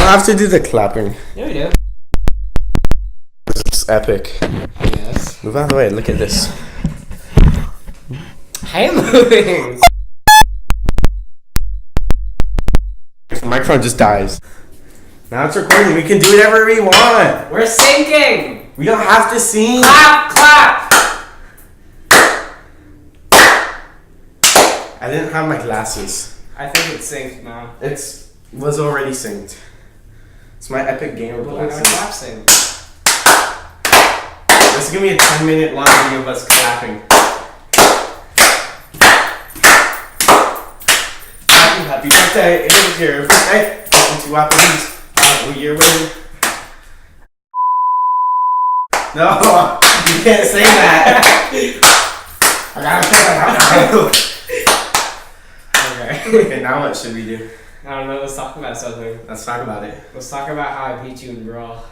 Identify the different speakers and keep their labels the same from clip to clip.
Speaker 1: have to do the clapping.
Speaker 2: Yeah, we do.
Speaker 1: It's epic.
Speaker 2: Yes.
Speaker 1: Move out of the way. Look at this.
Speaker 2: I am moving.
Speaker 1: The microphone just dies. Now it's recording. We can do whatever we want.
Speaker 2: We're syncing.
Speaker 1: We don't have to sing.
Speaker 2: Clap, clap.
Speaker 1: I didn't have my glasses.
Speaker 2: I think it's synced now.
Speaker 1: Was already synced. It's my epic gamer
Speaker 2: But we're gonna
Speaker 1: glasses.
Speaker 2: clap sync.
Speaker 1: This is gonna be a 10-minute long video of us clapping. Happy birthday! It is your birthday. Welcome to Applebee's. New Year winning. No, you can't say that. I gotta say that. Okay, now what should we do?
Speaker 2: I don't know, let's talk about something.
Speaker 1: Let's talk about it.
Speaker 2: Let's talk about how I beat you in Brawl.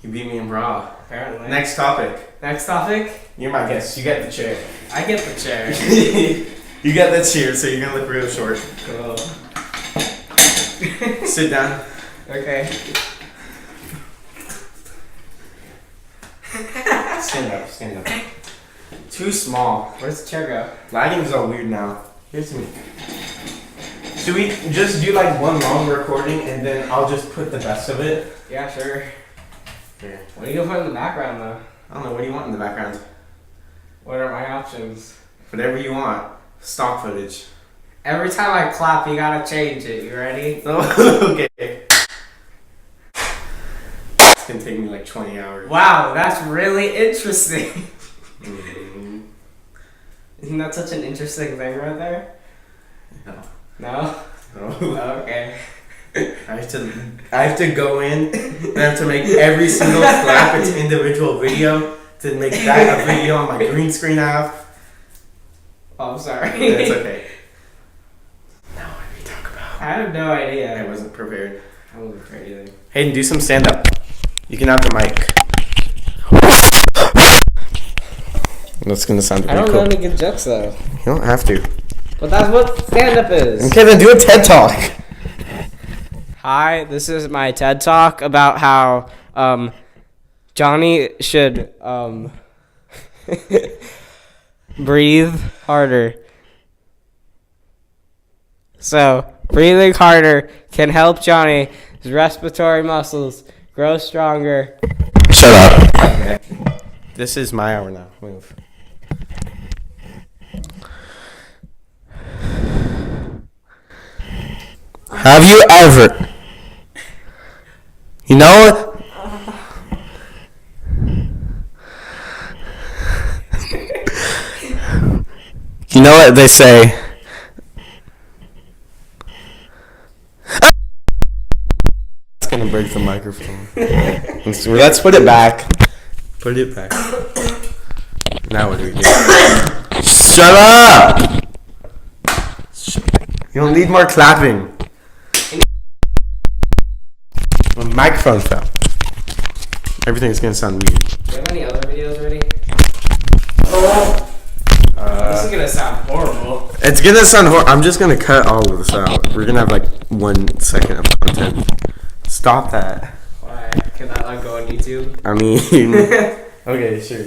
Speaker 1: You beat me in Brawl.
Speaker 2: Apparently.
Speaker 1: Next topic.
Speaker 2: Next topic?
Speaker 1: You're my guest. You get the chair.
Speaker 2: I get the chair.
Speaker 1: You get the chair, so you're gonna look real short.
Speaker 2: Cool.
Speaker 1: Sit down.
Speaker 2: Okay.
Speaker 1: Stand up. Stand up. Too small.
Speaker 2: Where's the chair go?
Speaker 1: Lighting is all weird now. Here's me. Should we just do like one long recording and then I'll just put the best of it?
Speaker 2: Yeah, sure.
Speaker 1: Here.
Speaker 2: What are you gonna put in the background though?
Speaker 1: I don't know. What do you want in the background?
Speaker 2: What are my options?
Speaker 1: Whatever you want. Stock footage.
Speaker 2: Every time I clap, you gotta change it. You ready?
Speaker 1: Okay. It's gonna take me like 20 hours.
Speaker 2: Wow, that's really interesting.
Speaker 1: Mm-hmm.
Speaker 2: Isn't that such an interesting thing right there?
Speaker 1: No.
Speaker 2: No?
Speaker 1: No.
Speaker 2: Okay.
Speaker 1: I have to go in and I have to make every single clap its individual video to make that a video on my green screen app.
Speaker 2: Oh, I'm sorry.
Speaker 1: That's okay. Now what do we talk about?
Speaker 2: I have no idea.
Speaker 1: I wasn't prepared.
Speaker 2: I wasn't prepared either.
Speaker 1: Hayden, do some stand up. You can have the mic. That's gonna sound
Speaker 2: I
Speaker 1: pretty
Speaker 2: don't
Speaker 1: cool.
Speaker 2: know any good jokes though.
Speaker 1: You don't have to.
Speaker 2: But that's what stand up is.
Speaker 1: Okay, then do a TED Talk.
Speaker 2: Hi, this is my TED Talk about how Johnny should breathe harder. So, breathing harder can help Johnny's respiratory muscles grow stronger.
Speaker 1: Shut up. Okay. This is my hour now. Move. Have you ever? You know what? You know what they say? It's gonna break the microphone. Let's put it back. Put it back. Now what do we do? Shut up! You don't need more clapping. The microphone fell. Everything's gonna sound weird.
Speaker 2: Do you have any other videos ready? This is gonna sound horrible.
Speaker 1: It's gonna sound horrible. I'm just gonna cut all of this out. We're gonna have like 1 second of content. Stop that.
Speaker 2: Why? Can that not go on YouTube?
Speaker 1: I mean, okay, sure.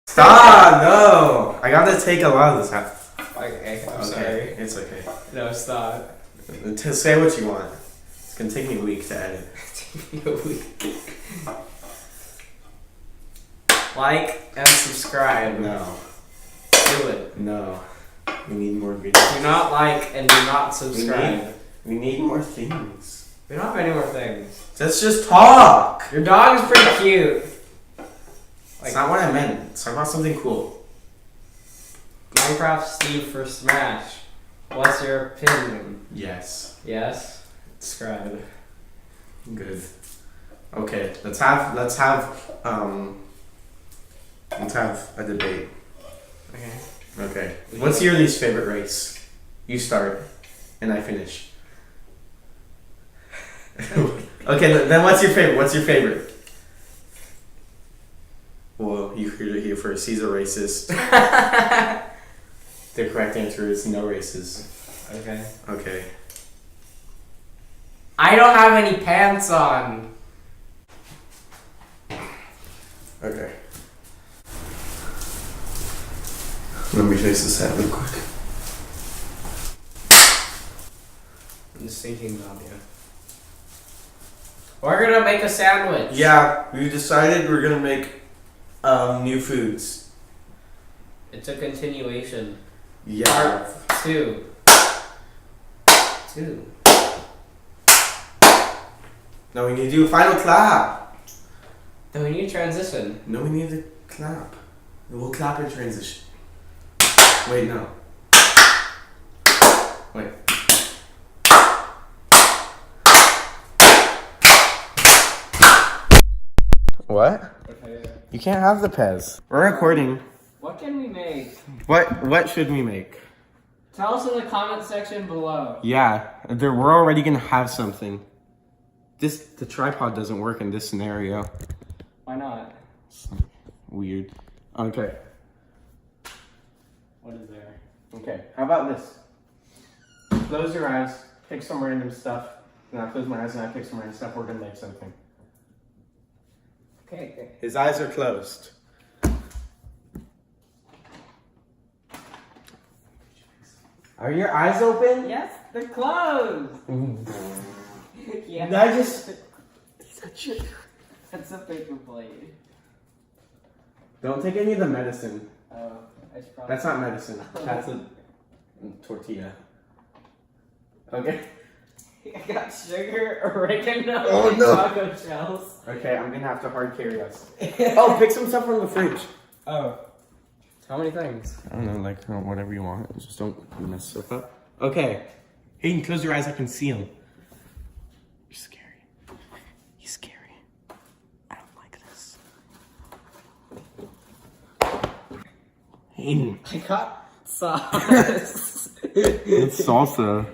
Speaker 1: Stop! No! I gotta take a lot of this out.
Speaker 2: Okay, I'm
Speaker 1: Okay,
Speaker 2: sorry.
Speaker 1: it's okay.
Speaker 2: No, stop.
Speaker 1: To say what you want. It's gonna take me a week to edit.
Speaker 2: Like and subscribe.
Speaker 1: No.
Speaker 2: Do it.
Speaker 1: No. We need more videos.
Speaker 2: Do not like and do not subscribe.
Speaker 1: We need more things.
Speaker 2: We don't have any more things.
Speaker 1: Let's just talk!
Speaker 2: Your dog is pretty cute.
Speaker 1: That's not what I meant. Let's talk about something cool.
Speaker 2: Minecraft Steve for Smash. What's your opinion?
Speaker 1: Yes.
Speaker 2: Yes? Subscribe.
Speaker 1: Good. Okay, let's have a debate.
Speaker 2: Okay.
Speaker 1: Okay. What's your least favorite race? You start, and I finish. Okay, then what's your favorite? What's your favorite? Well, you heard it here first. He's a racist. The correct answer is no races.
Speaker 2: Okay.
Speaker 1: Okay.
Speaker 2: I don't have any pants on.
Speaker 1: Okay. Let me face the sand real quick.
Speaker 2: I'm just thinking about you. We're gonna make a sandwich.
Speaker 1: Yeah, we decided we're gonna make new foods.
Speaker 2: It's a continuation.
Speaker 1: Yeah.
Speaker 2: Part 2.
Speaker 1: Now we need to do a final clap.
Speaker 2: Then we need a transition.
Speaker 1: No, we need to clap. We'll clap in transition. Wait, no. Wait. What?
Speaker 2: Okay.
Speaker 1: You can't have the Pez. We're recording.
Speaker 2: What can we make?
Speaker 1: What should we make?
Speaker 2: Tell us in the comment section below.
Speaker 1: Yeah, we're already gonna have something. The tripod doesn't work in this scenario.
Speaker 2: Why not?
Speaker 1: It's weird. Okay.
Speaker 2: What is there?
Speaker 1: Okay, how about this? Close your eyes, pick some random stuff, and I close my eyes and I pick some random stuff. We're gonna make something.
Speaker 2: Okay.
Speaker 1: His eyes are closed. Are your eyes open?
Speaker 2: Yes, they're closed. Yeah.
Speaker 1: I just...
Speaker 2: That's a paper plate.
Speaker 1: Don't take any of the medicine.
Speaker 2: Oh, I should probably.
Speaker 1: That's not medicine. That's a tortilla. Okay.
Speaker 2: I got sugar, oregano,
Speaker 1: Oh,
Speaker 2: and
Speaker 1: no.
Speaker 2: taco shells.
Speaker 1: Okay, I'm gonna have to hard carry us. Oh, pick some stuff from the fridge.
Speaker 2: Oh. How many things?
Speaker 1: I don't know, like whatever you want. Just don't mess stuff up. Okay. Hayden, close your eyes. I can see him. You're scary. He's scary. I don't like this. Hayden.
Speaker 2: I got sauce.
Speaker 1: It's salsa.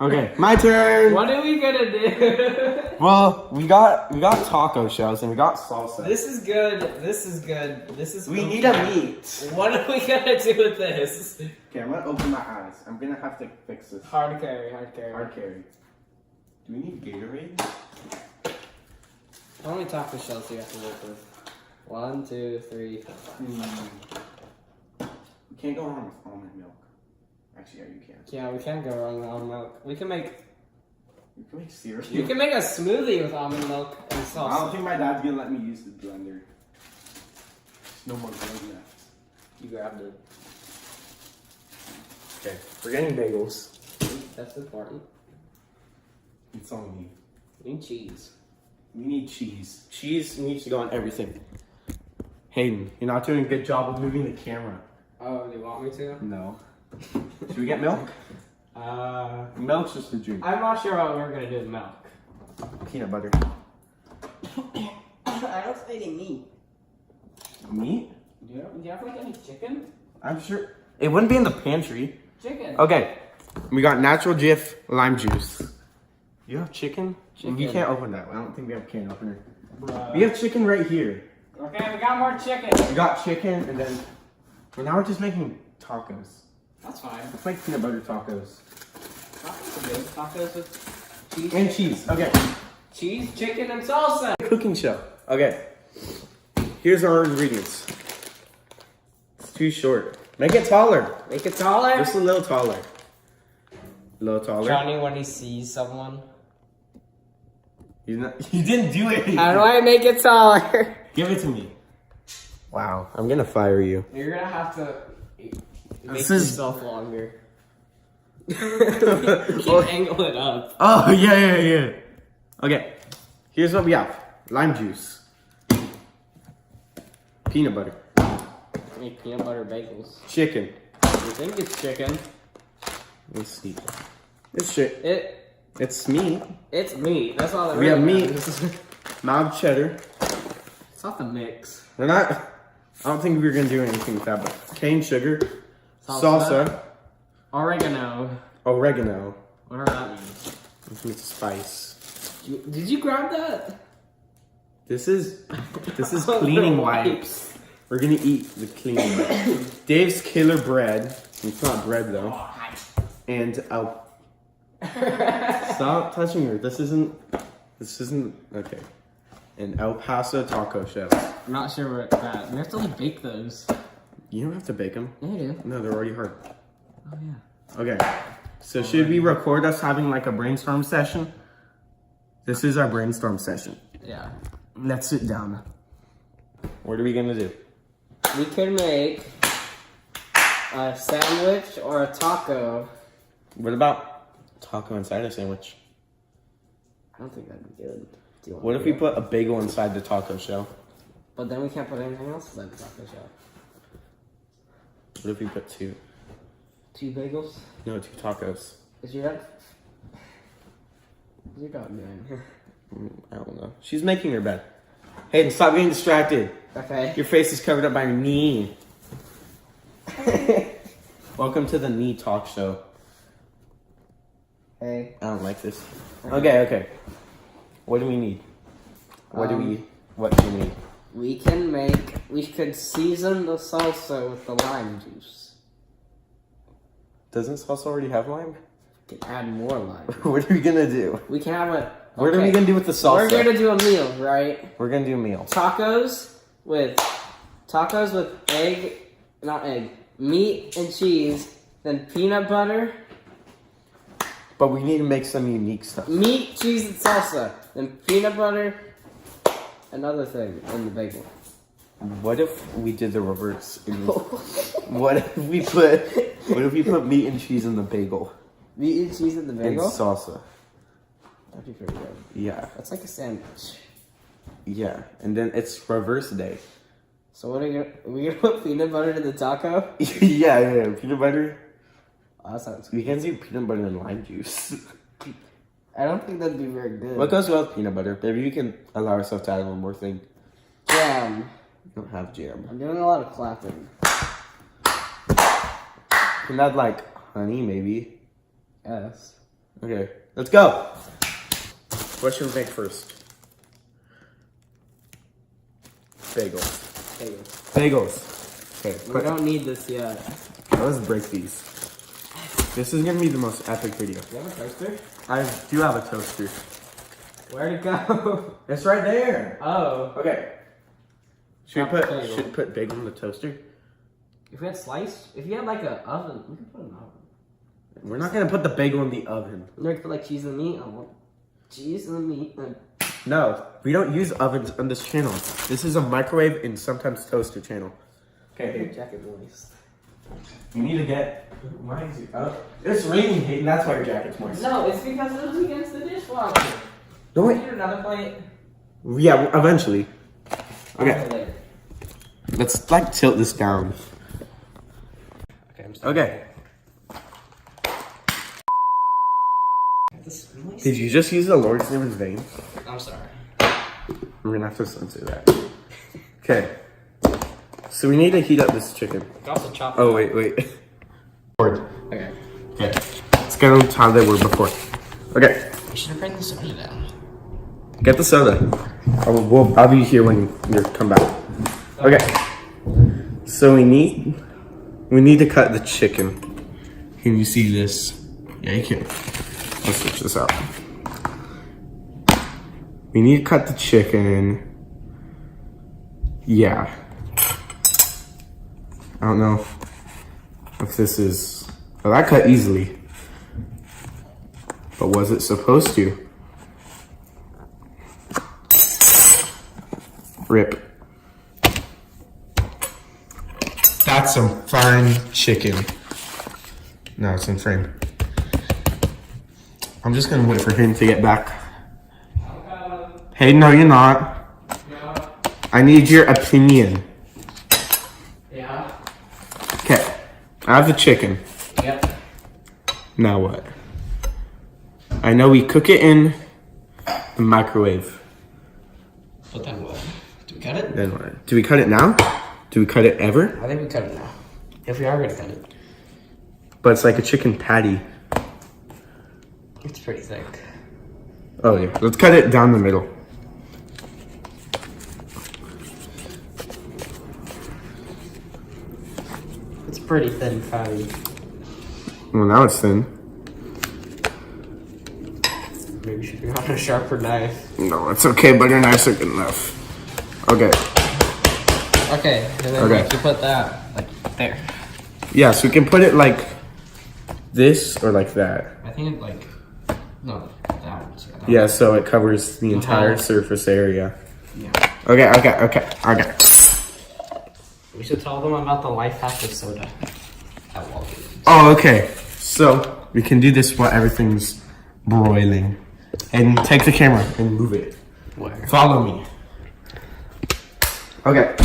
Speaker 1: Okay, my turn.
Speaker 2: What are we gonna do?
Speaker 1: Well, we got taco shells and we got salsa.
Speaker 2: This is good. This is good. This is.
Speaker 1: We
Speaker 2: okay.
Speaker 1: need a meat.
Speaker 2: What are we gonna do with this?
Speaker 1: Okay, I'm gonna open my eyes. I'm gonna have to fix this.
Speaker 2: Hard carry. Hard carry.
Speaker 1: Hard carry. Do we need Gatorade?
Speaker 2: How many taco shells do you have to work with? 1, 2, 3.
Speaker 1: You can't go wrong with almond milk. Actually, yeah, you can.
Speaker 2: Yeah, we can't go wrong with almond milk. We can make.
Speaker 1: You can make cereal.
Speaker 2: You can make a smoothie with almond milk and
Speaker 1: I
Speaker 2: salsa.
Speaker 1: don't think my dad's gonna let me use the blender. There's no more blender left.
Speaker 2: You grabbed it.
Speaker 1: Okay, we're getting bagels.
Speaker 2: That's important.
Speaker 1: It's on me.
Speaker 2: We need cheese.
Speaker 1: We need cheese. Cheese needs to go on everything. Hayden, you're not doing a good job of moving the camera.
Speaker 2: Oh, do you want me to?
Speaker 1: No. Should we get milk? Milk's just a drink.
Speaker 2: I'm not sure what we're gonna do with milk.
Speaker 1: Peanut butter.
Speaker 2: I don't see any meat.
Speaker 1: Meat?
Speaker 2: Do you have like any chicken?
Speaker 1: I'm sure. It wouldn't be in the pantry.
Speaker 2: Chicken.
Speaker 1: Okay. We got natural Jif lime juice. You have chicken?
Speaker 2: Chicken.
Speaker 1: We can't open that. I don't think we have a can opener.
Speaker 2: Bruh.
Speaker 1: We have chicken right here.
Speaker 2: Okay, we got more chicken.
Speaker 1: We got chicken and then... Well, now we're just making tacos.
Speaker 2: That's fine.
Speaker 1: Let's make peanut butter tacos.
Speaker 2: Tacos are good. Tacos with cheese.
Speaker 1: And cheese. Okay.
Speaker 2: Cheese, chicken, and salsa.
Speaker 1: Cooking show. Okay. Here's our ingredients. It's too short. Make it taller.
Speaker 2: Make it taller.
Speaker 1: Just a little taller. A little taller.
Speaker 2: Johnny, when he sees someone.
Speaker 1: You didn't do it.
Speaker 2: How do I make it taller?
Speaker 1: Give it to me. Wow. I'm gonna fire you.
Speaker 2: You're gonna have to make
Speaker 1: This is-
Speaker 2: yourself longer. Keep angle it up.
Speaker 1: Oh, yeah. Okay. Here's what we have. Lime juice. Peanut butter.
Speaker 2: Make peanut butter bagels.
Speaker 1: Chicken.
Speaker 2: You think it's chicken?
Speaker 1: Let's see. It's shit. It's meat.
Speaker 2: It's meat. That's all that
Speaker 1: We have
Speaker 2: really
Speaker 1: meat.
Speaker 2: matters.
Speaker 1: Mild cheddar.
Speaker 2: It's not the mix.
Speaker 1: We're not... I don't think we were gonna do anything with that, but cane sugar.
Speaker 2: Salsa.
Speaker 1: Salsa.
Speaker 2: Oregano.
Speaker 1: Oregano.
Speaker 2: Whatever that means.
Speaker 1: It's spice.
Speaker 2: Did you grab that?
Speaker 1: This is cleaning wipes. We're gonna eat the cleaning wipes. Dave's killer bread. It's not bread though. and stop touching her. This isn't okay. An El Paso taco shell.
Speaker 2: I'm not sure where it's at. We have to like bake those.
Speaker 1: You don't have to bake them.
Speaker 2: Yeah, you do.
Speaker 1: No, they're already hard.
Speaker 2: Oh yeah.
Speaker 1: Okay. So should we record us having like a brainstorm session? This is our brainstorm session.
Speaker 2: Yeah.
Speaker 1: Let's sit down. What are we gonna do?
Speaker 2: We could make a sandwich or a taco.
Speaker 1: What about taco inside a sandwich?
Speaker 2: I don't think that'd be good. Do you want
Speaker 1: What
Speaker 2: to
Speaker 1: if
Speaker 2: do
Speaker 1: we
Speaker 2: it?
Speaker 1: put a bagel inside the taco shell?
Speaker 2: But then we can't put anything else inside the taco shell.
Speaker 1: What if we put two?
Speaker 2: 2 bagels?
Speaker 1: No, 2 tacos.
Speaker 2: Is your dog? What's your dog doing?
Speaker 1: I don't know. She's making her bed. Hayden, stop getting distracted.
Speaker 2: Okay.
Speaker 1: Your face is covered up by your knee. Welcome to the knee talk show.
Speaker 2: Hey.
Speaker 1: I don't like this. Okay. What do we need? What do we need?
Speaker 2: We could season the salsa with the lime juice.
Speaker 1: Doesn't salsa already have lime?
Speaker 2: We can add more lime.
Speaker 1: What are we gonna do?
Speaker 2: We can have a...
Speaker 1: What are we gonna do with the salsa?
Speaker 2: We're gonna do a meal, right?
Speaker 1: We're gonna do a meal.
Speaker 2: Tacos with meat and cheese, then peanut butter,
Speaker 1: But we need to make some unique stuff.
Speaker 2: meat, cheese, and salsa, then peanut butter, another thing in the bagel.
Speaker 1: What if we did the reverse? What if we put meat and cheese in the bagel?
Speaker 2: Meat and cheese in the
Speaker 1: And
Speaker 2: bagel?
Speaker 1: salsa.
Speaker 2: That'd be pretty good.
Speaker 1: Yeah.
Speaker 2: That's like a sandwich.
Speaker 1: Yeah. And then it's reverse day.
Speaker 2: So what are we gonna put peanut butter in the taco?
Speaker 1: yeah. Peanut butter.
Speaker 2: Oh, that sounds
Speaker 1: We can do peanut butter and lime juice.
Speaker 2: I don't think that'd be very good.
Speaker 1: What goes well with peanut butter? Maybe we can allow ourselves to add one more thing.
Speaker 2: Jam.
Speaker 1: We don't have jam.
Speaker 2: I'm doing a lot of clapping.
Speaker 1: Can add like honey, maybe.
Speaker 2: Yes.
Speaker 1: Okay, let's go. What should we make first? Bagels. Bagels. Okay,
Speaker 2: We don't need this yet.
Speaker 1: let's break these. This is gonna be the most epic video.
Speaker 2: Do you have a toaster?
Speaker 1: I do have a toaster.
Speaker 2: Where'd it go?
Speaker 1: It's right there.
Speaker 2: Oh.
Speaker 1: Okay. Should
Speaker 2: Not
Speaker 1: we
Speaker 2: the bagel.
Speaker 1: put bagel in the toaster?
Speaker 2: If we had if you had like an oven, we could put an oven.
Speaker 1: We're not gonna put the bagel in the oven.
Speaker 2: We could put like cheese and meat. I want cheese and meat. And...
Speaker 1: No, we don't use ovens on this channel. This is a microwave and sometimes toaster channel. Okay.
Speaker 2: Jacket moist.
Speaker 1: You need to get. Why is it up? It's raining, Hayden. That's why your jacket's moist.
Speaker 2: No, it's because it was against the dishwasher.
Speaker 1: No, wait.
Speaker 2: Need another plate?
Speaker 1: Yeah, eventually. Okay.
Speaker 2: Later.
Speaker 1: Let's like tilt this down.
Speaker 2: Okay, I'm sorry.
Speaker 1: Okay.
Speaker 2: This moist.
Speaker 1: Did you just use the Lord's name in vain?
Speaker 2: I'm sorry.
Speaker 1: We're gonna have to censor that. Okay. So we need to heat up this chicken.
Speaker 2: You can also chop.
Speaker 1: Oh, wait.
Speaker 2: Okay.
Speaker 1: Okay. Let's get on how they were before. Okay.
Speaker 2: We should have bring the soda down.
Speaker 1: Get the soda. I'll be here when you come back. Okay. So we need to cut the chicken. Can you see this? Yeah, you can. Let's switch this out. We need to cut the chicken. Yeah. I don't know if this is... Well, that cut easily. But was it supposed to? Rip. That's some fine chicken. No, it's in frame. I'm just gonna wait for him to get back. Hey, no, you're not.
Speaker 2: Yeah.
Speaker 1: I need your opinion.
Speaker 2: Yeah.
Speaker 1: Okay, I have the chicken.
Speaker 2: Yep.
Speaker 1: Now what? I know we cook it in the microwave.
Speaker 2: But then what? Do we cut it?
Speaker 1: Then what? Do we cut it now? Do we cut it ever?
Speaker 2: I think we cut it now. If we are gonna cut it.
Speaker 1: But it's like a chicken patty.
Speaker 2: It's pretty thick.
Speaker 1: Oh yeah, let's cut it down the middle.
Speaker 2: It's pretty thin patty.
Speaker 1: Well, now it's thin.
Speaker 2: Maybe we should be on a sharper knife.
Speaker 1: No, it's okay. Butter knives are good enough. Okay.
Speaker 2: Okay, and then
Speaker 1: Okay.
Speaker 2: you put that like there.
Speaker 1: Yeah, so we can put it like this or like that.
Speaker 2: I think like no, that one's
Speaker 1: Yeah, so it covers the entire
Speaker 2: Uh-huh.
Speaker 1: surface area.
Speaker 2: Yeah.
Speaker 1: Okay.
Speaker 2: We should tell them about the life hack of soda at Walgreens.
Speaker 1: Oh, okay. So we can do this while everything's broiling. And take the camera and move it.
Speaker 2: Where?
Speaker 1: Follow me. Okay.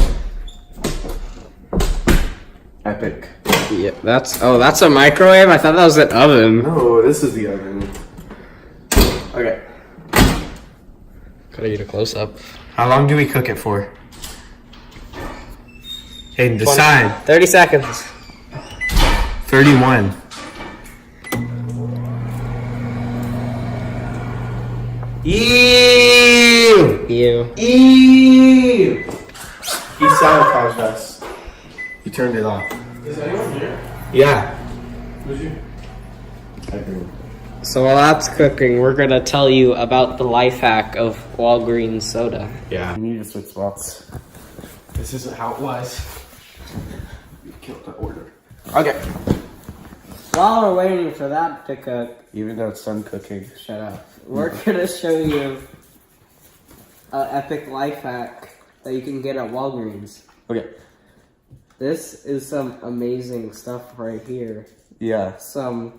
Speaker 1: Epic.
Speaker 2: Yeah, that's a microwave? I thought that was an oven.
Speaker 1: No, this is the oven. Okay.
Speaker 2: Could I get a close up?
Speaker 1: How long do we cook it for? Hayden, decide.
Speaker 2: 30 seconds.
Speaker 1: 31. Ew!
Speaker 2: Ew.
Speaker 1: Ew! He sabotaged us. He turned it off. Is anyone here? Yeah. Who's you? Everyone.
Speaker 2: So while that's cooking, we're gonna tell you about the life hack of Walgreens soda.
Speaker 1: Yeah. We need to switch spots. This isn't how it was. We killed the order. Okay.
Speaker 2: While we're waiting for that to cook,
Speaker 1: Even though it's done cooking.
Speaker 2: shut up. We're gonna show you an epic life hack that you can get at Walgreens.
Speaker 1: Okay.
Speaker 2: This is some amazing stuff right here.
Speaker 1: Yeah.
Speaker 2: Some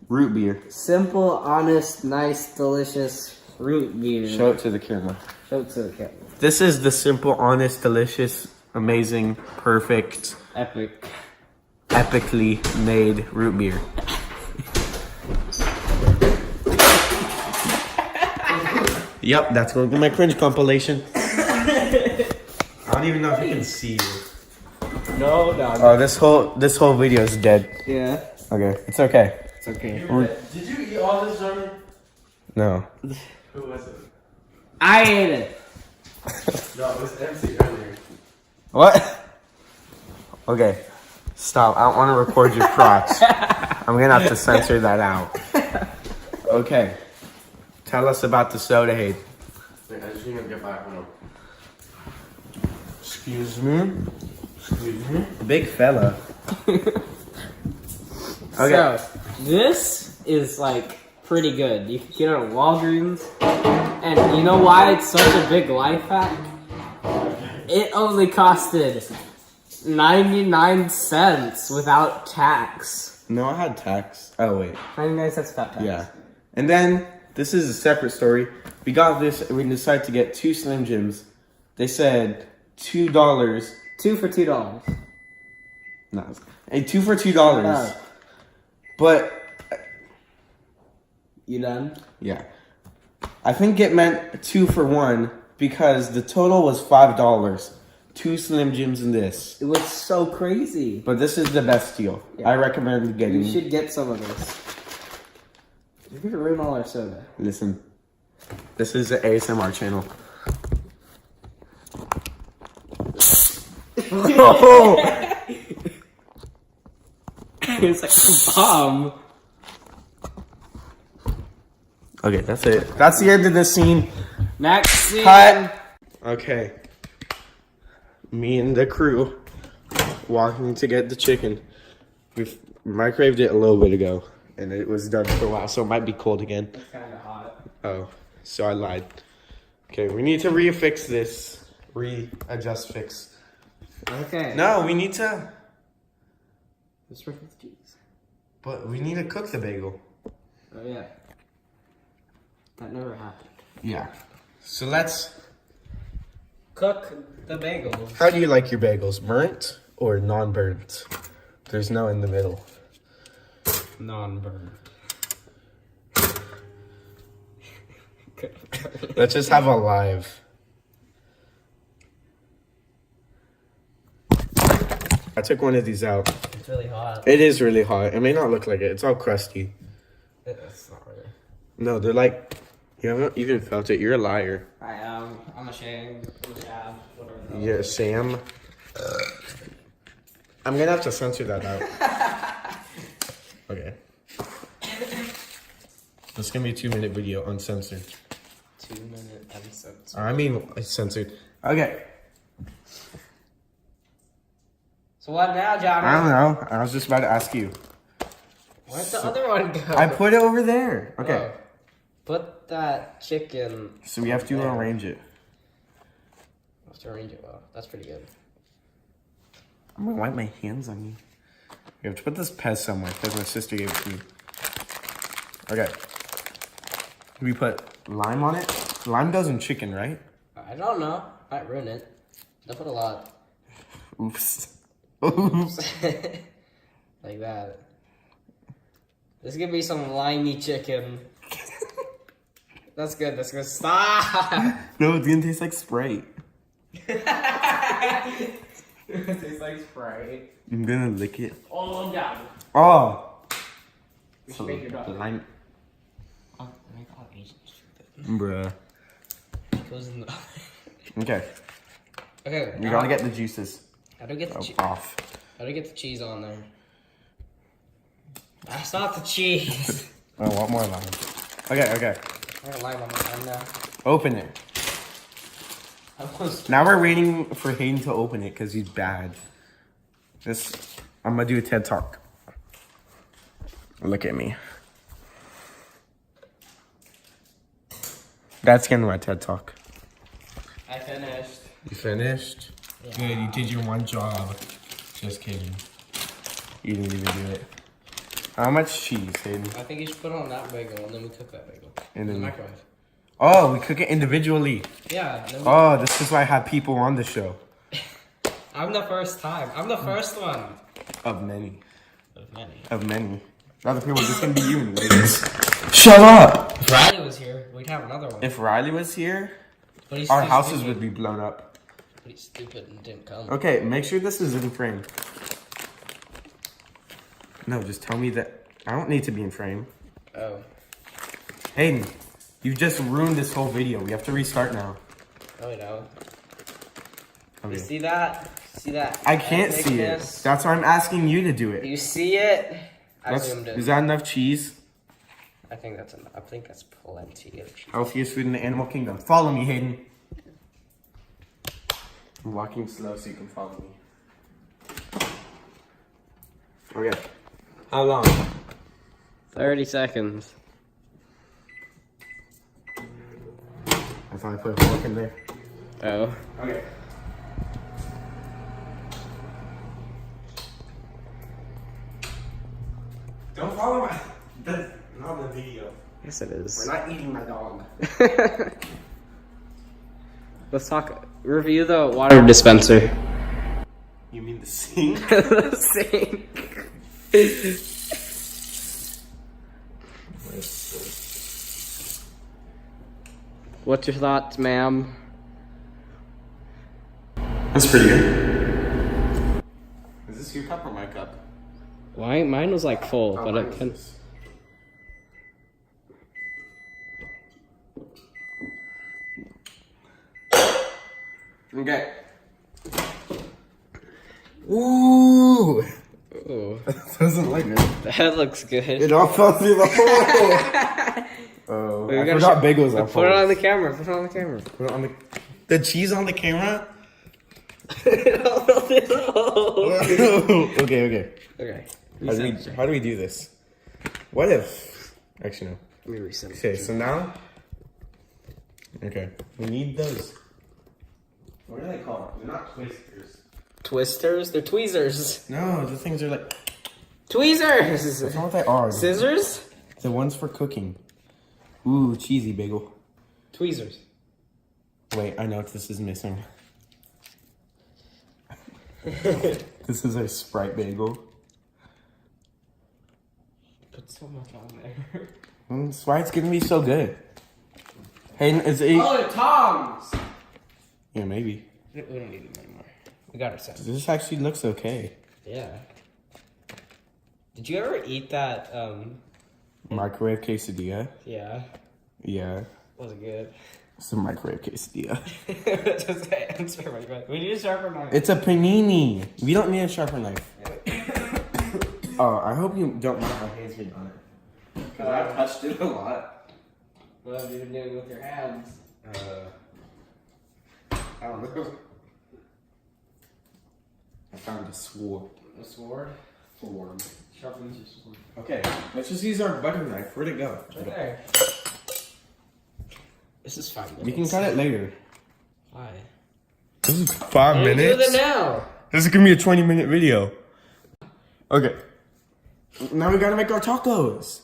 Speaker 1: Root beer.
Speaker 2: simple, honest, nice, delicious root beer.
Speaker 1: Show it to the camera.
Speaker 2: Show it to the camera.
Speaker 1: This is the simple, honest, delicious, amazing, perfect,
Speaker 2: Epic.
Speaker 1: epically made root beer. Yep, that's going to be my cringe compilation. I don't even know if you can see you.
Speaker 2: No, no.
Speaker 1: Oh, this whole video is dead.
Speaker 2: Yeah,
Speaker 1: Okay, it's okay.
Speaker 2: it's okay.
Speaker 1: Did you eat all this ramen? No.
Speaker 3: Who was it?
Speaker 2: I ate it.
Speaker 3: No, it was MC earlier.
Speaker 1: What? Okay, stop. I don't want to record your crotch. I'm gonna have to censor that out. Okay, tell us about the soda, Hayden.
Speaker 3: Wait, I just need to get back home.
Speaker 1: Excuse me. Excuse me. Big fella. Okay.
Speaker 2: So, this is like pretty good. You can get it at Walgreens. And you know why it's such a big life hack? It only costed 99 cents without tax.
Speaker 1: No, I had tax. Oh wait.
Speaker 2: 99 cents without tax.
Speaker 1: Yeah. And then this is a separate story. We got this. We decided to get 2 Slim Jims. They said $2.
Speaker 2: 2 for $2.
Speaker 1: No, hey, 2 for $2.
Speaker 2: No.
Speaker 1: But
Speaker 2: You done?
Speaker 1: yeah, I think it meant 2 for 1 because the total was $5. 2 Slim Jims and this.
Speaker 2: It was so crazy.
Speaker 1: But this is the best deal.
Speaker 2: Yeah.
Speaker 1: I recommend getting.
Speaker 2: You should get some of this. You're gonna ruin all our soda.
Speaker 1: Listen, this is an ASMR channel.
Speaker 2: It's like a bomb.
Speaker 1: Okay, that's it. That's the end of this scene.
Speaker 2: Next scene.
Speaker 1: Cut. Okay. Me and the crew walking to get the chicken. We microwaved it a little bit ago, and it was done for a while, so it might be cold again.
Speaker 2: It's kind of hot.
Speaker 1: Oh, so I lied. Okay, we need to reaffix this. Readjust fix.
Speaker 2: Okay.
Speaker 1: No, we need to.
Speaker 2: It's for 50s.
Speaker 1: But we need to cook the bagel.
Speaker 2: Oh yeah. That never happened.
Speaker 1: Yeah. So let's.
Speaker 2: Cook the bagels.
Speaker 1: How do you like your bagels? Burnt or non-burnt? There's no in the middle.
Speaker 2: Non-burn.
Speaker 1: Let's just have a live. I took one of these out.
Speaker 2: It's really hot.
Speaker 1: It is really hot. It may not look like it. It's all crusty.
Speaker 2: It's not really.
Speaker 1: No, they're like. You haven't even felt it. You're a liar.
Speaker 2: I am. I'm ashamed. I'm sad. Whatever.
Speaker 1: Yeah, Sam. I'm gonna have to censor that out. Okay. This is gonna be a 2-minute video, uncensored.
Speaker 2: 2-minute episodes.
Speaker 1: I mean, censored. Okay.
Speaker 2: So what now, Johnny?
Speaker 1: I don't know. I was just about to ask you.
Speaker 2: Where'd the other one go?
Speaker 1: I put it over there. Okay.
Speaker 2: Oh. Put that chicken.
Speaker 1: So we have to
Speaker 2: there.
Speaker 1: arrange it.
Speaker 2: I have to arrange it well. That's pretty good.
Speaker 1: I'm gonna wipe my hands on you. We have to put this Pez somewhere because my sister gave it to me. Okay. We put lime on it. Lime goes in chicken, right?
Speaker 2: I don't know. Might ruin it. Don't put a lot.
Speaker 1: Oops. Oops.
Speaker 2: Like that. This is gonna be some limey chicken. That's good. That's good. Stop.
Speaker 1: No, it's gonna taste like Sprite.
Speaker 2: It tastes like Sprite.
Speaker 1: I'm gonna lick it.
Speaker 2: Oh, God.
Speaker 1: Oh.
Speaker 2: We should make your dog.
Speaker 1: Lime.
Speaker 2: Oh, my God, Asian.
Speaker 1: Bruh.
Speaker 2: It goes in the.
Speaker 1: Okay.
Speaker 2: Okay.
Speaker 1: You gotta get the juices
Speaker 2: How do I get the cheese?
Speaker 1: off.
Speaker 2: How do I get the cheese on there? That's not the cheese.
Speaker 1: I want more lime. Okay, okay.
Speaker 2: I got lime on my hand now.
Speaker 1: Open it.
Speaker 2: I was.
Speaker 1: Now we're waiting for Hayden to open it because he's bad. I'm gonna do a TED Talk. Look at me. That's gonna be my TED Talk.
Speaker 2: I finished.
Speaker 1: You finished?
Speaker 2: Yeah.
Speaker 1: Good, you did your one job. Just kidding. You didn't even do it. How much cheese, Hayden?
Speaker 2: I think you should put on that bagel and then we cook that bagel.
Speaker 1: And
Speaker 2: In the
Speaker 1: then-
Speaker 2: microwave.
Speaker 1: Oh, we cook it individually.
Speaker 2: Yeah. Then we...
Speaker 1: Oh, this is why I have people on the show.
Speaker 2: I'm the first time. I'm the first one.
Speaker 1: Of many.
Speaker 2: Of many.
Speaker 1: Of many. Other people, this can be you anyways. Shut up!
Speaker 2: If Riley was here, we'd have another one.
Speaker 1: If Riley was here,
Speaker 2: But he's
Speaker 1: our
Speaker 2: too
Speaker 1: houses
Speaker 2: stupid.
Speaker 1: would be blown up.
Speaker 2: But he's stupid and didn't come.
Speaker 1: Okay, make sure this is in frame. No, just tell me that I don't need to be in frame.
Speaker 2: Oh.
Speaker 1: Hayden, you just ruined this whole video. We have to restart now.
Speaker 2: Oh no.
Speaker 1: Okay.
Speaker 2: You see that? See that?
Speaker 1: I can't see it.
Speaker 2: epicness?
Speaker 1: That's why I'm asking you to do it.
Speaker 2: You see it? I
Speaker 1: That's-
Speaker 2: zoomed in.
Speaker 1: is that enough cheese?
Speaker 2: I think that's enough. I think that's plenty of cheese.
Speaker 1: Healthiest food in the animal kingdom. Follow me, Hayden. I'm walking slow so you can follow me. Okay. How long?
Speaker 2: 30 seconds.
Speaker 1: I thought I put a fork in there.
Speaker 2: Oh.
Speaker 1: Okay. Don't follow my. That's not the video.
Speaker 2: Yes, it is.
Speaker 1: We're not eating my dog.
Speaker 2: Let's talk. Review the water dispenser.
Speaker 1: You mean the sink?
Speaker 2: The sink. What's your thoughts, ma'am?
Speaker 1: That's pretty good. Is this your cup or my cup?
Speaker 2: Why? Mine was like full,
Speaker 1: How
Speaker 2: but
Speaker 1: mine
Speaker 2: it
Speaker 1: is
Speaker 2: can.
Speaker 1: this? Okay. Ooh!
Speaker 2: Ooh,
Speaker 1: Doesn't like it.
Speaker 2: that looks good.
Speaker 1: It all fell through the hole. Oh,
Speaker 2: We
Speaker 1: I
Speaker 2: gotta
Speaker 1: forgot
Speaker 2: show-
Speaker 1: bagels are
Speaker 2: Put it on the camera. Put it on the camera.
Speaker 1: Put it on the cheese on the camera.
Speaker 2: Okay.
Speaker 1: Okay. How do we do this? What if? Actually, no.
Speaker 2: Let me reset.
Speaker 1: Okay, so now. Okay, we need those. What are they called? They're not twisters.
Speaker 2: Twisters? They're tweezers.
Speaker 1: No, the things are like.
Speaker 2: Tweezers!
Speaker 1: That's not what they are.
Speaker 2: Scissors?
Speaker 1: The ones for cooking. Ooh, cheesy bagel.
Speaker 2: Tweezers.
Speaker 1: Wait, I know what this is missing. This is a Sprite bagel.
Speaker 2: Put so much on there.
Speaker 1: That's why it's gonna be so good. Hayden, is it?
Speaker 2: Oh, the tongs!
Speaker 1: Yeah, maybe.
Speaker 2: We don't need them anymore. We got ourselves.
Speaker 1: This actually looks okay.
Speaker 2: Yeah. Did you ever eat that?
Speaker 1: Microwave quesadilla.
Speaker 2: Yeah.
Speaker 1: Yeah,
Speaker 2: Was it good?
Speaker 1: it's a microwave quesadilla.
Speaker 2: Just answer my question. We need a sharper knife.
Speaker 1: It's a panini. We don't need a sharper knife. Oh, I hope you don't mind my hands getting on it. Because I've touched it a lot.
Speaker 2: What have you been doing with your hands?
Speaker 1: I don't know. I found a sword.
Speaker 2: A sword?
Speaker 1: Sword.
Speaker 2: Sharpens your sword.
Speaker 1: Okay, let's just use our butter knife. Where'd it go?
Speaker 2: Right there. This is 5 minutes.
Speaker 1: We can cut it later.
Speaker 2: Why?
Speaker 1: This is 5
Speaker 2: Do
Speaker 1: minutes?
Speaker 2: it now.
Speaker 1: This is gonna be a 20-minute video. Okay. Now we gotta make our tacos.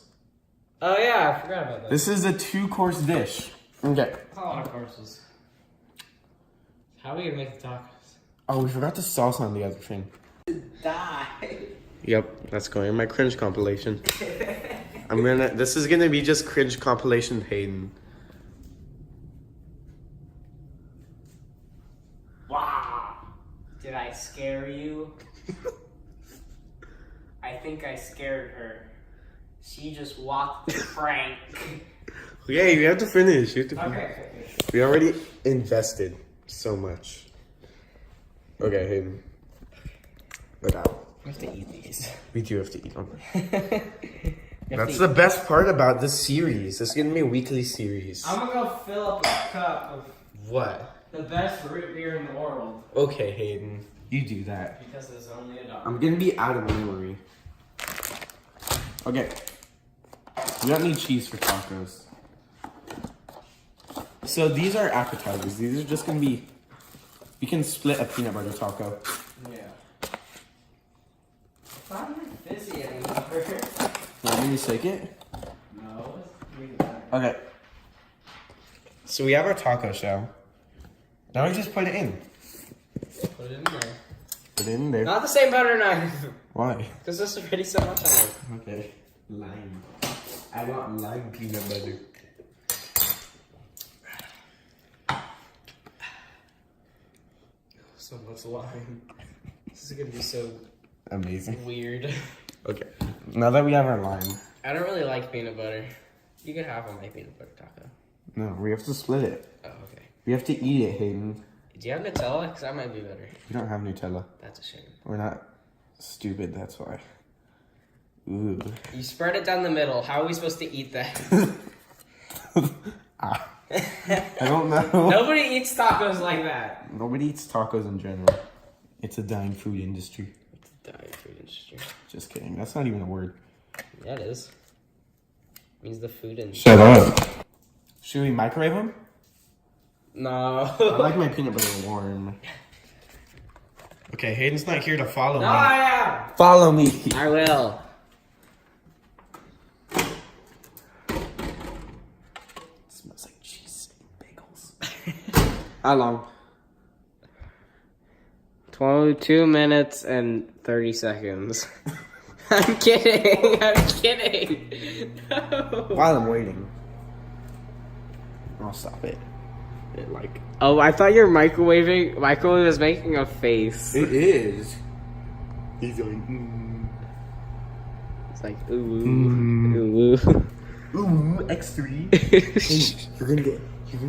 Speaker 2: Oh yeah, I forgot about that.
Speaker 1: This is a 2-course dish. Okay.
Speaker 2: That's a lot of courses. How are we gonna make the tacos?
Speaker 1: Oh, we forgot the sauce on the other thing.
Speaker 2: Die.
Speaker 1: Yep, that's going in my cringe compilation. This is gonna be just cringe compilation Hayden.
Speaker 2: Wow. Did I scare you? I think I scared her. She just walked the prank.
Speaker 1: Yeah, you have to finish. You have to finish.
Speaker 2: Okay.
Speaker 1: We already invested so much. Okay, Hayden. Look out.
Speaker 2: We have to eat these.
Speaker 1: We do have to eat them. That's the best part about this series. It's gonna be a weekly series.
Speaker 2: I'm gonna go fill up a cup of
Speaker 1: What?
Speaker 2: the best root beer in the world.
Speaker 1: Okay, Hayden. You do that.
Speaker 2: Because there's only $1.
Speaker 1: I'm gonna be out of memory. Okay. We don't need cheese for tacos. So these are appetizers. These are just gonna be... We can split a peanut butter taco.
Speaker 2: Yeah. It's not even busy anymore.
Speaker 1: Want me to shake it?
Speaker 2: No, it's really bad.
Speaker 1: Okay. So we have our taco shell. Now we just put it in.
Speaker 2: Put it in there.
Speaker 1: Put it in there.
Speaker 2: Not the same butter knife.
Speaker 1: Why?
Speaker 2: Because there's already so much on it.
Speaker 1: Okay. Lime. I want lime peanut butter.
Speaker 2: So much lime. This is gonna be so
Speaker 1: Amazing.
Speaker 2: weird.
Speaker 1: Okay. Now that we have our lime.
Speaker 2: I don't really like peanut butter. You can have on my peanut butter taco.
Speaker 1: No, we have to split it.
Speaker 2: Oh, okay.
Speaker 1: We have to eat it, Hayden.
Speaker 2: Do you have Nutella? Because that might be better.
Speaker 1: We don't have Nutella.
Speaker 2: That's a shame.
Speaker 1: We're not stupid, that's why. Ooh.
Speaker 2: You spread it down the middle. How are we supposed to eat that?
Speaker 1: I don't know.
Speaker 2: Nobody eats tacos like that.
Speaker 1: Nobody eats tacos in general. It's a dying food industry.
Speaker 2: It's a dying food industry.
Speaker 1: Just kidding. That's not even a word.
Speaker 2: Yeah, it is. It means the food industry.
Speaker 1: Shut up. Should we microwave them?
Speaker 2: No.
Speaker 1: I like my peanut butter warm. Okay, Hayden's not here to follow
Speaker 2: No,
Speaker 1: me.
Speaker 2: I am.
Speaker 1: Follow me.
Speaker 2: I will.
Speaker 1: It smells like cheese and bagels. How long?
Speaker 2: 22 minutes and 30 seconds. I'm kidding. I'm kidding. No.
Speaker 1: While I'm waiting. I'll stop it.
Speaker 2: Oh, I thought your microwave was making a face.
Speaker 1: It is. He's going,
Speaker 2: It's like, ooh, ooh,
Speaker 1: ooh, X3. Hey, you're gonna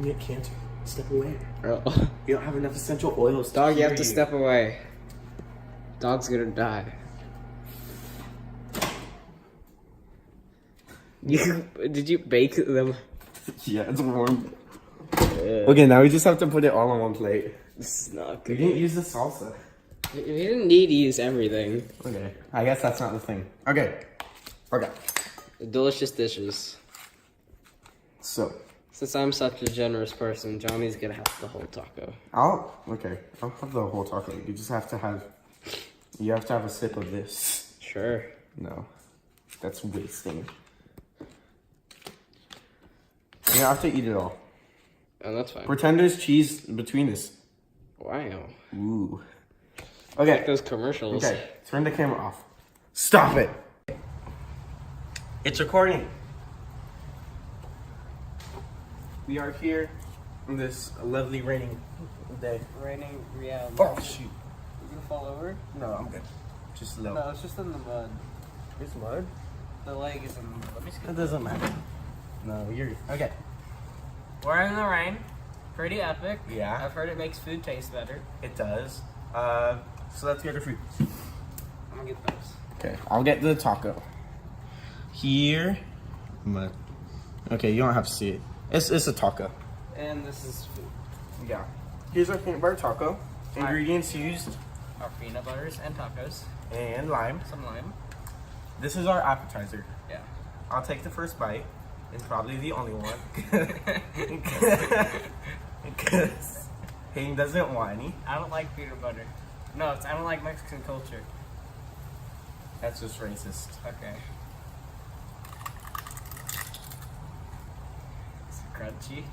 Speaker 1: get cancer. Step away.
Speaker 2: Oh.
Speaker 1: You don't have enough essential oils.
Speaker 2: Dog, you have
Speaker 1: cure
Speaker 2: to step away. Dog's gonna die. Did you bake them?
Speaker 1: Yeah, it's warm. Okay, now we just have to put it all on one plate.
Speaker 2: This is not
Speaker 1: We
Speaker 2: good.
Speaker 1: didn't use the salsa.
Speaker 2: We didn't need to use everything.
Speaker 1: Okay. I guess that's not the thing. Okay. Okay.
Speaker 2: Delicious dishes.
Speaker 1: So,
Speaker 2: Since I'm such a generous person, Johnny's gonna have the whole taco.
Speaker 1: I'll have the whole taco. You just have to have a sip of this.
Speaker 2: Sure.
Speaker 1: No. That's wasting. You have to eat it all.
Speaker 2: Oh, that's fine.
Speaker 1: Pretend there's cheese between us.
Speaker 2: Wow.
Speaker 1: Ooh. Okay.
Speaker 2: Those commercials.
Speaker 1: Okay. Turn the camera off. Stop it. It's recording. We are here on this lovely raining day.
Speaker 2: Raining reality.
Speaker 1: Oh shoot.
Speaker 2: You gonna fall over?
Speaker 1: No, I'm good. Just low.
Speaker 2: No, it's just in the mud.
Speaker 1: It's mud.
Speaker 2: The leg is in the mud. Let me see.
Speaker 1: It doesn't matter. No, you're okay.
Speaker 2: We're in the rain. Pretty epic.
Speaker 1: Yeah.
Speaker 2: I've heard it makes food taste better.
Speaker 1: It does. So let's get our food.
Speaker 2: I'm gonna get those.
Speaker 1: Okay, I'll get the taco. Here. Okay, you don't have to see it. It's a taco.
Speaker 2: And this is food.
Speaker 1: Yeah. Here's our peanut butter taco. Ingredients used.
Speaker 2: Our peanut butters and tacos.
Speaker 1: And lime.
Speaker 2: Some lime.
Speaker 1: This is our appetizer.
Speaker 2: Yeah.
Speaker 1: I'll take the first bite. And probably the only one. Because Hayden doesn't want any.
Speaker 2: I don't like peanut butter. No, I don't like Mexican culture.
Speaker 1: That's just racist.
Speaker 2: Okay. It's crunchy.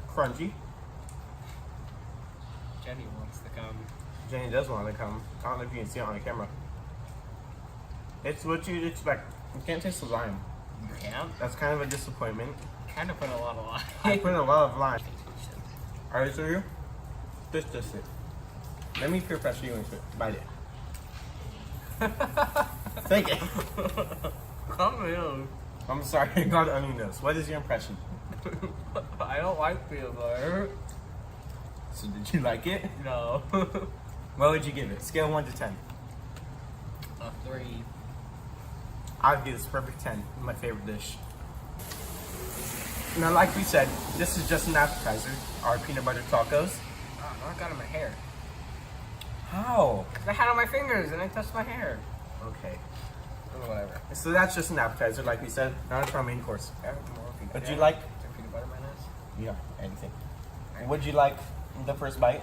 Speaker 1: Crunchy.
Speaker 2: Jenny wants to come.
Speaker 1: Jenny does want to come. I don't know if you can see it on the camera. It's what you'd expect. You can't taste the lime.
Speaker 2: You can't?
Speaker 1: That's kind of a disappointment.
Speaker 2: Kind of put a lot of lime.
Speaker 1: I put in a lot of lime. Alright, so you? Just it. Let me peer pressure you into it. Bite it. Take it.
Speaker 2: Come here.
Speaker 1: I'm sorry, I got onion nose. What is your impression?
Speaker 2: I don't like peanut butter.
Speaker 1: So did you like it?
Speaker 2: No.
Speaker 1: What would you give it? Scale 1 to 10.
Speaker 2: A 3.
Speaker 1: I'd give this a perfect 10. My favorite dish. Now, like we said, this is just an appetizer. Our peanut butter tacos.
Speaker 2: Oh, no, I got in my hair.
Speaker 1: How?
Speaker 2: Because I had it on my fingers and I touched my hair.
Speaker 1: Okay.
Speaker 2: Or whatever.
Speaker 1: So that's just an appetizer, like we said. Now it's our main course. Would you
Speaker 2: Yeah.
Speaker 1: like?
Speaker 2: Peanut butter mayonnaise?
Speaker 1: Yeah, anything. Would you like the first bite?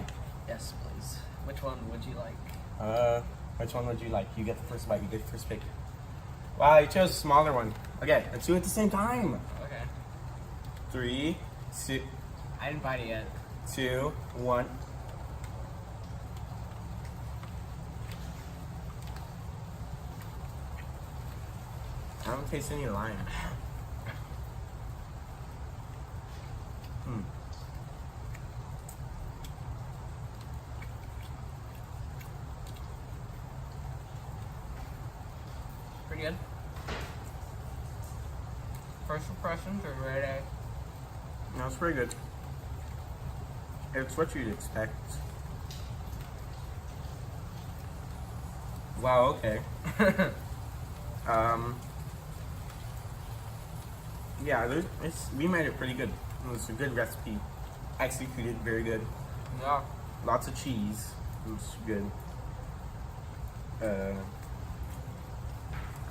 Speaker 2: Yes, please. Which one would you like?
Speaker 1: Which one would you like? You get the first bite. You get the first pick. Wow, you chose a smaller one. Okay, let's do it at the same time.
Speaker 2: Okay.
Speaker 1: 3,
Speaker 2: I didn't bite it yet.
Speaker 1: 2, 1. I don't taste any lime.
Speaker 2: Pretty good. First impressions are ready.
Speaker 1: No, it's pretty good. It's what you'd expect. Wow, okay. Yeah, we made it pretty good. It was a good recipe. Executed very good.
Speaker 2: Yeah.
Speaker 1: Lots of cheese. It was good. I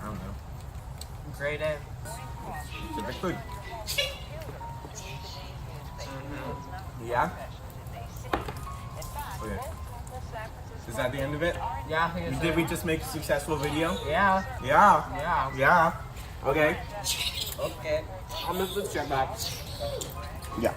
Speaker 1: don't know.
Speaker 2: Great day.
Speaker 1: Super food. Yeah? Okay. Is that the end of it?
Speaker 2: Yeah, I think it's
Speaker 1: Did we just make a successful video?
Speaker 2: Yeah.
Speaker 1: Yeah.
Speaker 2: Yeah.
Speaker 1: Yeah. Okay.
Speaker 2: Okay. I'll move the chair back.
Speaker 1: Yeah.